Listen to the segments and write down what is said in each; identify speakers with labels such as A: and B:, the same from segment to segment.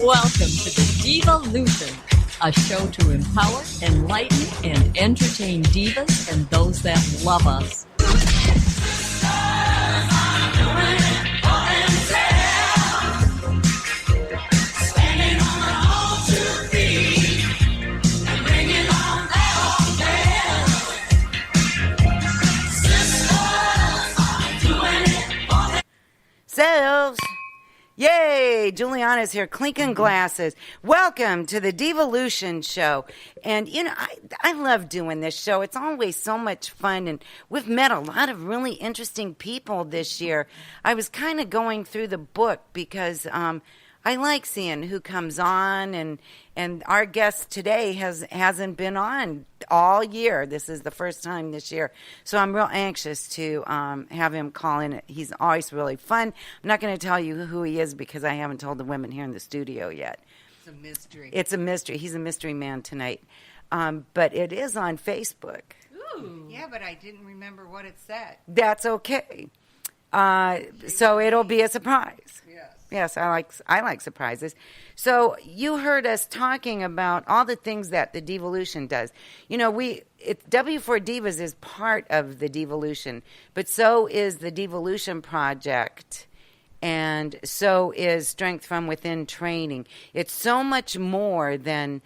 A: Welcome to the Devolution, a show to empower, enlighten, and entertain divas and those that love us.
B: Selves. Yay! Juliana's here, clinking glasses. Welcome to the Devolution show. And, you know, I love doing this show. It's always so much fun, and we've met a lot of really interesting people this year. I was kind of going through the book because I like seeing who comes on, and our guest today hasn't been on all year. This is the first time this year. So I'm real anxious to have him call in. He's always really fun. I'm not going to tell you who he is because I haven't told the women here in the studio yet.
C: It's a mystery.
B: It's a mystery. He's a mystery man tonight. But it is on Facebook.
C: Ooh. Yeah, but I didn't remember what it said.
B: That's okay. So it'll be a surprise. Yes, I like surprises. So you heard us talking about all the things that the Devolution does. You know, W4 Divas is part of the Devolution, but so is the Devolution Project, and so is Strength from Within training. It's so much more than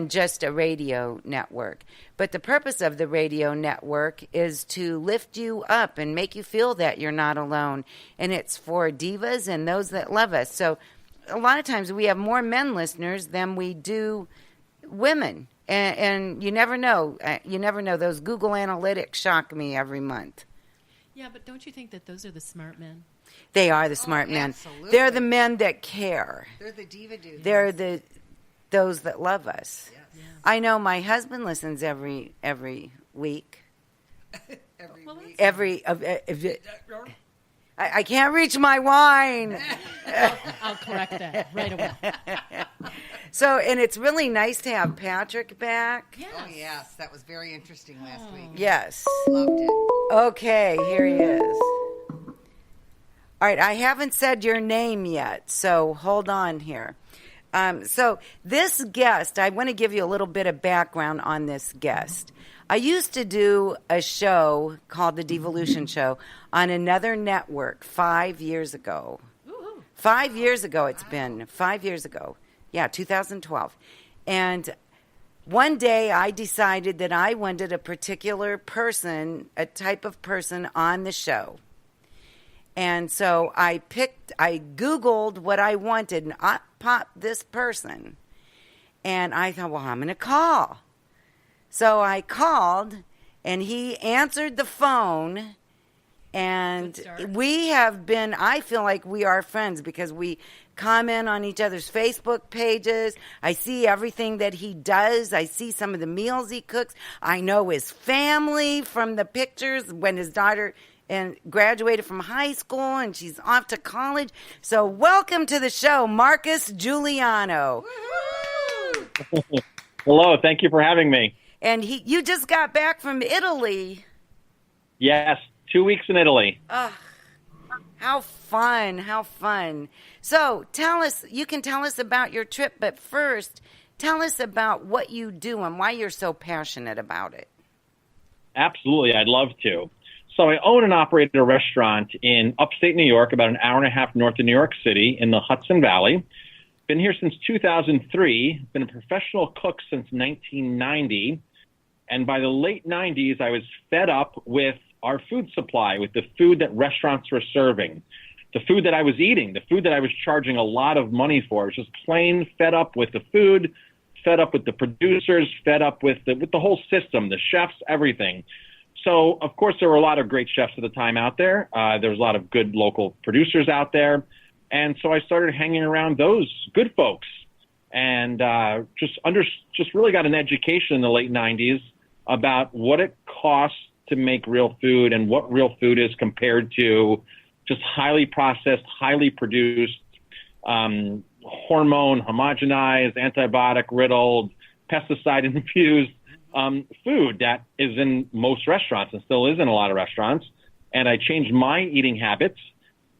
B: just a radio network. But the purpose of the radio network is to lift you up and make you feel that you're not alone. And it's for divas and those that love us. So a lot of times we have more men listeners than we do women. And you never know. You never know. Those Google Analytics shock me every month.
D: Yeah, but don't you think that those are the smart men?
B: They are the smart men.
C: Absolutely.
B: They're the men that care.
C: They're the diva dudes.
B: They're those that love us.
C: Yes.
D: Yeah.
B: I know my husband listens every week.
C: Every week.
B: I can't reach my wine.
D: I'll correct that right away.
B: So, and it's really nice to have Patrick back.
D: Yes.
C: Oh, yes. That was very interesting last week.
B: Yes.
C: Loved it.
B: Okay, here he is. All right, I haven't said your name yet, so hold on here. So this guest, I want to give you a little bit of background on this guest. I used to do a show called The Devolution Show on another network 5 years ago.
D: Ooh.
B: 5 years ago it's been. 5 years ago. Yeah, 2012. And one day I decided that I wanted a particular person, a type of person on the show. And so I Googled what I wanted, and I popped this person. And I thought, well, I'm going to call. So I called, and he answered the phone. And we have been, I feel like we are friends because we comment on each other's Facebook pages. I see everything that he does. I see some of the meals he cooks. I know his family from the pictures when his daughter and graduated from high school, and she's off to college. So welcome to the show, Marcus Giuliano.
E: Hello, thank you for having me.
B: And you just got back from Italy.
E: Yes, 2 weeks in Italy.
B: How fun, how fun. So you can tell us about your trip, but first, tell us about what you do and why you're so passionate about it.
E: Absolutely, I'd love to. So I own and operate a restaurant in upstate New York, about an hour and a half north of New York City in the Hudson Valley. Been here since 2003, been a professional cook since 1990. And by the late 90s, I was fed up with our food supply, with the food that restaurants were serving, the food that I was eating, the food that I was charging a lot of money for. I was just plain fed up with the food, fed up with the producers, fed up with the whole system, the chefs, everything. So, of course, there were a lot of great chefs at the time out there. There was a lot of good local producers out there. And so I started hanging around those good folks and just really got an education in the late 90s about what it costs to make real food and what real food is compared to just highly processed, highly produced, hormone homogenized, antibiotic riddled, pesticide infused food that is in most restaurants and still is in a lot of restaurants. And I changed my eating habits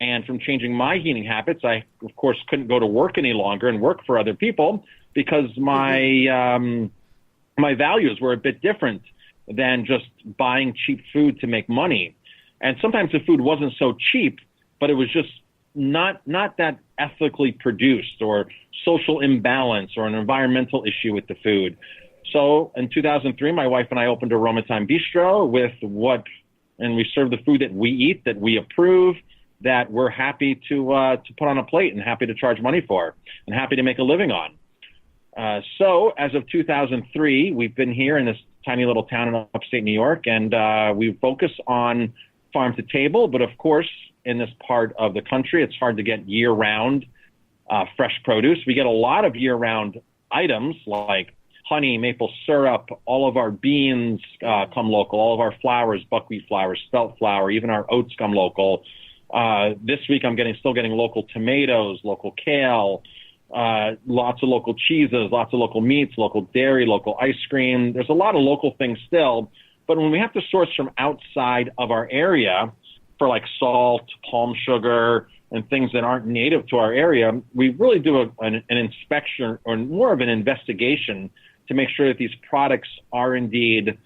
E: And from changing my eating habits, I, of course, couldn't go to work any longer and work for other people because my my values were a bit different than just buying cheap food to make money. And sometimes the food wasn't so cheap, but it was just not that ethically produced, or social imbalance, or an environmental issue with the food. So in 2003, my wife and I opened a Roma Time Bistro and we serve the food that we eat, that we approve, that we're happy to put on a plate and happy to charge money for and happy to make a living on. So as of 2003, we've been here in this tiny little town in upstate New York, and we focus on farm to table. But of course, in this part of the country, it's hard to get year-round fresh produce. We get a lot of year-round items like honey, maple syrup, all of our beans come local, all of our flours, buckwheat flour, spelt flour, even our oats come local. This week I'm still getting local tomatoes, local kale, lots of local cheeses, lots of local meats, local dairy, local ice cream. There's a lot of local things still. But when we have to source from outside of our area for like salt, palm sugar, and things that aren't native to our area, we really do an inspection, or more of an investigation, to make sure that these products are indeed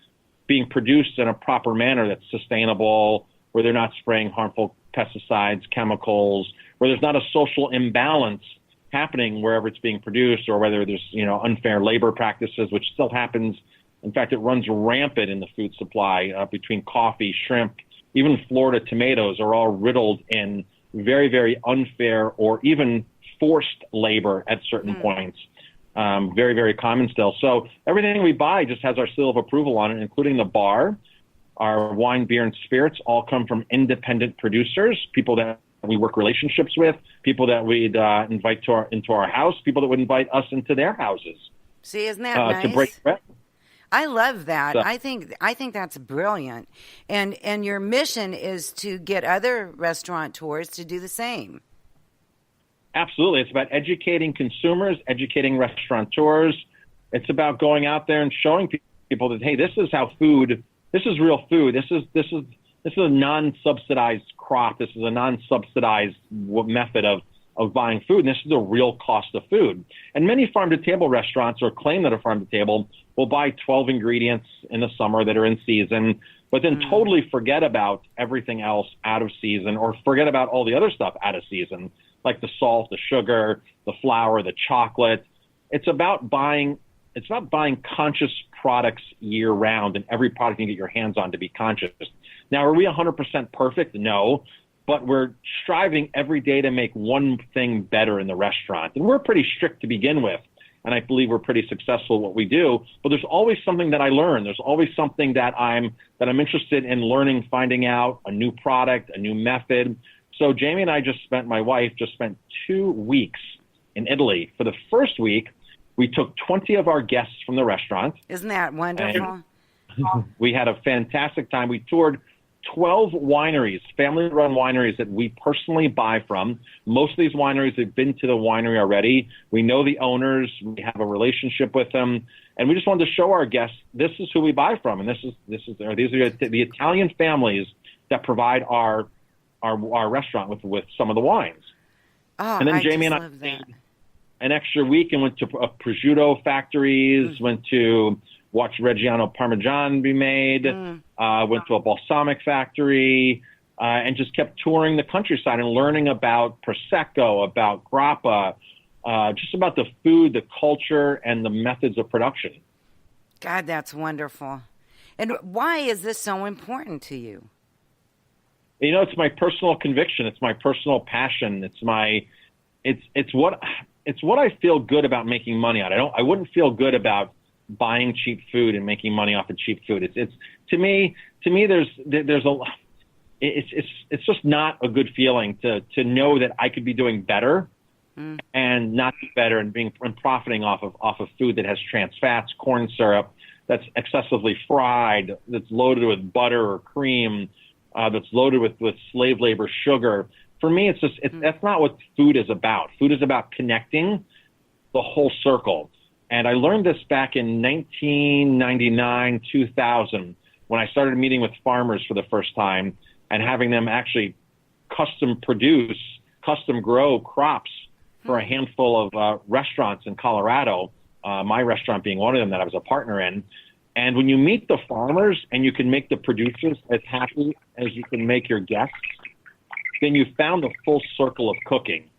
E: being produced in a proper manner that's sustainable, where they're not spraying harmful pesticides, chemicals, where there's not a social imbalance happening wherever it's being produced, or whether there's, unfair labor practices, which still happens. In fact, it runs rampant in the food supply between coffee, shrimp, even Florida tomatoes are all riddled in very, very unfair or even forced labor at certain points. Very, very common still. So everything we buy just has our seal of approval on it, including the bar. Our wine, beer, and spirits all come from independent producers, people that we work relationships with, people that we'd invite into our house, people that would invite us into their houses.
B: See, isn't that nice?
E: To break bread.
B: I love that.
E: So,
B: I think that's brilliant. And your mission is to get other restaurateurs to do the same.
E: Absolutely. It's about educating consumers, educating restaurateurs. It's about going out there and showing people that, hey, this is how food, this is real food. This is a non-subsidized crop. This is a non-subsidized method of buying food. And this is the real cost of food. And many farm-to-table restaurants, or claim that a farm-to-table, will buy 12 ingredients in the summer that are in season, but then totally forget about everything else out of season, or forget about all the other stuff out of season, like the salt, the sugar, the flour, the chocolate. It's about buying conscious products year round, and every product you can get your hands on to be conscious. Now, are we 100% perfect? No. But we're striving every day to make one thing better in the restaurant. And we're pretty strict to begin with. And I believe we're pretty successful at what we do. But there's always something that I learn. There's always something that I'm interested in learning, finding out, a new product, a new method. So Jamie and I my wife just spent 2 weeks in Italy. For the first week, we took 20 of our guests from the restaurant.
B: Isn't that wonderful?
E: We had a fantastic time. We toured 12 wineries, family-run wineries that we personally buy from. Most of these wineries have been to the winery already. We know the owners. We have a relationship with them. And we just wanted to show our guests, this is who we buy from. And these are the Italian families that provide our restaurant with some of the wines.
B: Oh,
E: and then Jamie and I stayed an extra week and went to prosciutto factories, went to watch Reggiano Parmesan be made, went to a balsamic factory, and just kept touring the countryside and learning about Prosecco, about grappa, just about the food, the culture, and the methods of production.
B: God, that's wonderful. And why is this so important to you?
E: It's my personal conviction. It's my personal passion. It's what I feel good about making money on. I wouldn't feel good about buying cheap food and making money off of cheap food. It's to me it's just not a good feeling to know that I could be doing better and not be better and profiting off of food that has trans fats, corn syrup, that's excessively fried, that's loaded with butter or cream, that's loaded with slave labor sugar. For me, that's not what food is about. Food is about connecting the whole circle. And I learned this back in 1999, 2000, when I started meeting with farmers for the first time and having them actually custom produce, custom grow crops for a handful of restaurants in Colorado, my restaurant being one of them that I was a partner in. And when you meet the farmers and you can make the producers as happy as you can make your guests, then you found the full circle of cooking.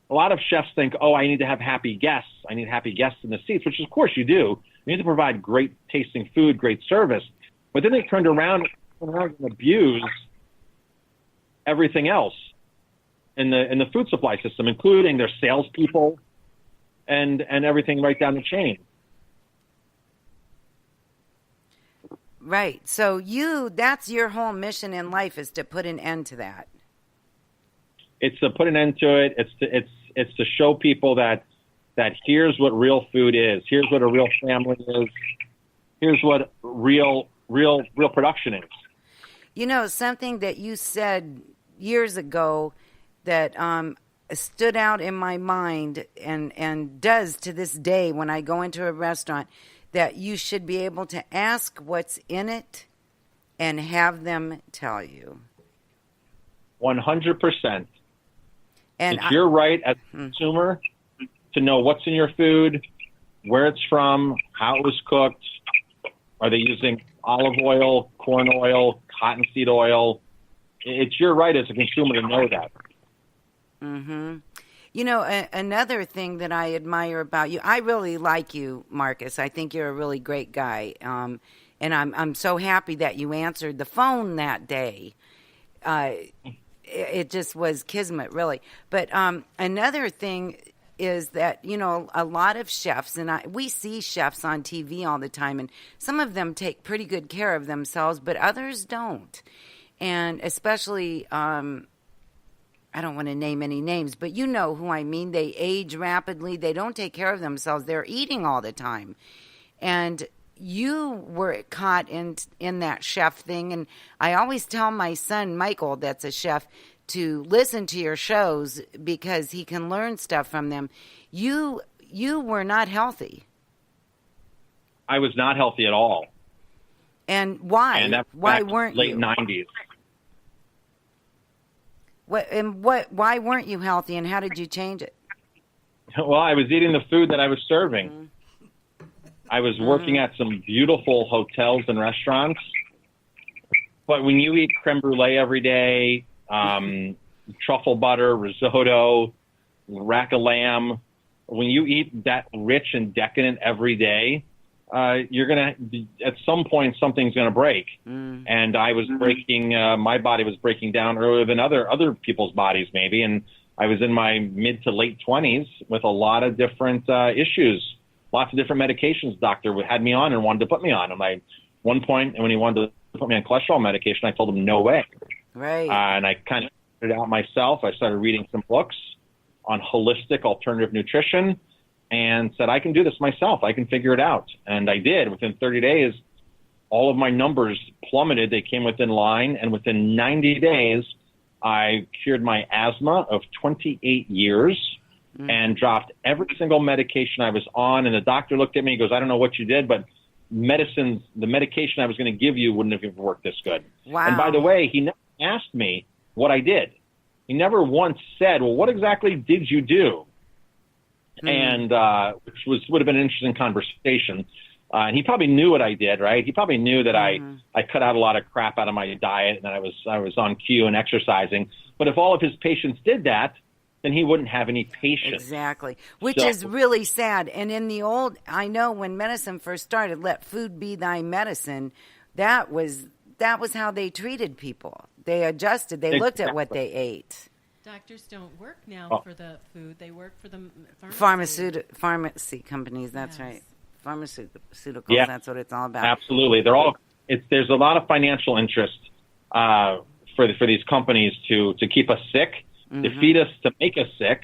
E: A lot of chefs think, oh, I need to have happy guests. I need happy guests in the seats, which of course you do. You need to provide great tasting food, great service. But then they turned around and abuse everything else in the food supply system, including their salespeople and everything right down the chain.
B: Right. So that's your whole mission in life, is to put an end to that.
E: It's to put an end to it. It's to show people that here's what real food is. Here's what a real family is. Here's what real production is.
B: You know, something that you said years ago that stood out in my mind and does to this day when I go into a restaurant, that you should be able to ask what's in it and have them tell you.
E: 100%.
B: And
E: it's your right as a consumer to know what's in your food, where it's from, how it was cooked. Are they using olive oil, corn oil, cottonseed oil? It's your right as a consumer to know that.
B: Mm-hmm. You know, another thing that I admire about you, I really like you, Marcus. I think you're a really great guy. And I'm so happy that you answered the phone that day. It just was kismet, really. But another thing is that, you know, a lot of chefs, and we see chefs on TV all the time, and some of them take pretty good care of themselves, but others don't. And especially, I don't want to name any names, but you know who I mean. They age rapidly. They don't take care of themselves. They're eating all the time. And you were caught in that chef thing. And I always tell my son, Michael, that's a chef, to listen to your shows because he can learn stuff from them. You were not healthy.
E: I was not healthy at all.
B: And why?
E: And
B: why weren't
E: late
B: you?
E: 90s.
B: Why weren't you healthy, and how did you change it?
E: Well, I was eating the food that I was serving.
B: Mm-hmm.
E: I was working at some beautiful hotels and restaurants. But when you eat creme brulee every day, truffle butter, risotto, rack of lamb, when you eat that rich and decadent every day, you're going to, at some point, something's going to break. And I was breaking, my body was breaking down earlier than other people's bodies, maybe. And I was in my mid to late 20s with a lot of different issues, lots of different medications. Doctor had me on and wanted to put me on. And at one point, when he wanted to put me on cholesterol medication, I told him no way.
B: Right.
E: And I kind of figured it out myself. I started reading some books on holistic alternative nutrition and said, I can do this myself. I can figure it out. And I did. Within 30 days, all of my numbers plummeted. They came within line. And within 90 days, I cured my asthma of 28 years and dropped every single medication I was on. And the doctor looked at me and goes, I don't know what you did, but the medication I was going to give you wouldn't have worked this good.
B: Wow.
E: And by the way, he never asked me what I did. He never once said, well, what exactly did you do? And which would have been an interesting conversation. And he probably knew what I did, right? He probably knew that I cut out a lot of crap out of my diet and that I was on cue and exercising. But if all of his patients did that, then he wouldn't have any patients.
B: Exactly, which is really sad. And in the old, I know when medicine first started, let food be thy medicine, that was how they treated people. They adjusted. They looked at what they ate.
D: Doctors don't work now for the food. They work for the
B: pharmacy companies. That's right. Pharmaceuticals.
E: Yeah.
B: That's what it's all about.
E: Absolutely. There's a lot of financial interest for these companies to keep us sick, to feed us, to make us sick,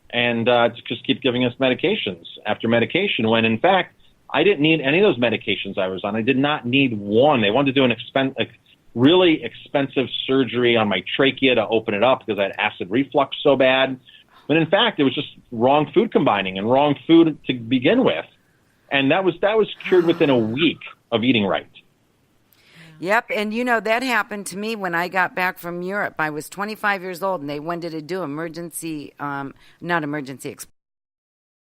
E: and to just keep giving us medications after medication, when in fact I didn't need any of those medications I was on. I did not need one. They wanted to do a really expensive surgery on my trachea to open it up because I had acid reflux so bad. But in fact, it was just wrong food combining and wrong food to begin with. And that was cured within a week of eating right.
B: Yep, and that happened to me when I got back from Europe. I was 25 years old, and they wanted to do not emergency,